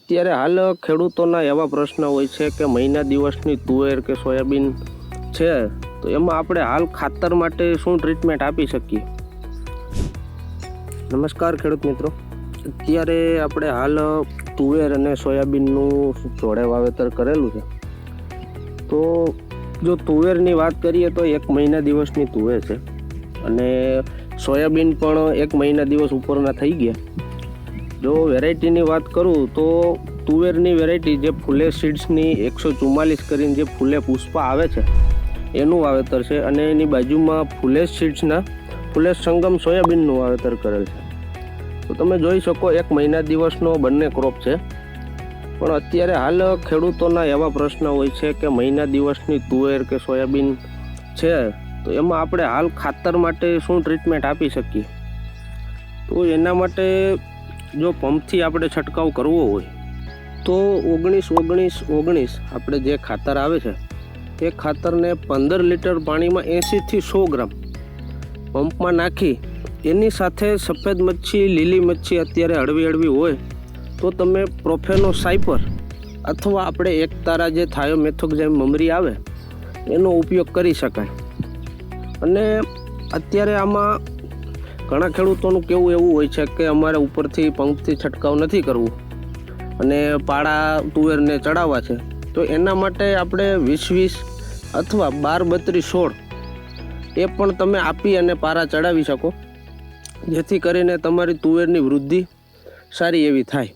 અત્યારે હાલ ખેડૂતોના એવા પ્રશ્ન હોય છે કે મહિના દિવસની તુવેર કે સોયાબીન છે તો એમાં આપણે હાલ ખાતર માટે શું ટ્રીટમેન્ટ આપી શકીએ. નમસ્કાર ખેડૂત મિત્રો, અત્યારે આપણે હાલ તુવેર અને સોયાબીનનું જોડે વાવેતર કરેલું છે. તો જો તુવેરની વાત કરીએ તો 1 મહિના દિવસની તુવેર છે અને સોયાબીન પણ 1 મહિના દિવસ ઉપરના થઈ ગયા. જો વેરાયટીની વાત કરું તો તુવેરની વેરાયટી જે ફૂલે સીડ્સની 144 કરીને જે ફૂલે પુષ્પા આવે છે એનું વાવેતર છે અને એની બાજુમાં ફૂલેશ સીડ્સના ફૂલેશ સંગમ સોયાબીનનું વાવેતર કરેલ છે. તો તમે જોઈ શકો 1 મહિના દિવસનો બંને ક્રોપ છે. પણ અત્યારે હાલ ખેડૂતોના એવા પ્રશ્ન હોય છે કે મહિના દિવસની તુવેર કે સોયાબીન છે તો એમાં આપણે હાલ ખાતર માટે શું ટ્રીટમેન્ટ આપી શકીએ. તો એના માટે જો પંપથી આપણે છંટકાવ કરવો હોય તો 19-19-19 આપણે જે ખાતર આવે છે એ ખાતરને 15 લીટર પાણીમાં 80થી 100 ગ્રામ પંપમાં નાખી એની સાથે સફેદ મચ્છી, લીલી મચ્છી અત્યારે હળવી હોય તો તમે પ્રોફેનો સાયપર અથવા આપણે એક તારા જે થાયોમેથોક્ઝામ મમરી આવે એનો ઉપયોગ કરી શકાય. અને અત્યારે આમાં ઘણા ખેડૂતોનું કેવું એવું હોય છે કે અમારે ઉપરથી પંપથી છંટકાવ નથી કરવું અને પાળા તુવેરને ચડાવવા છે, તો એના માટે આપણે 20-20 અથવા 12-32-16 એ પણ તમે આપી અને પારા ચડાવી શકો, જેથી કરીને તમારી તુવેરની વૃદ્ધિ સારી એવી થાય.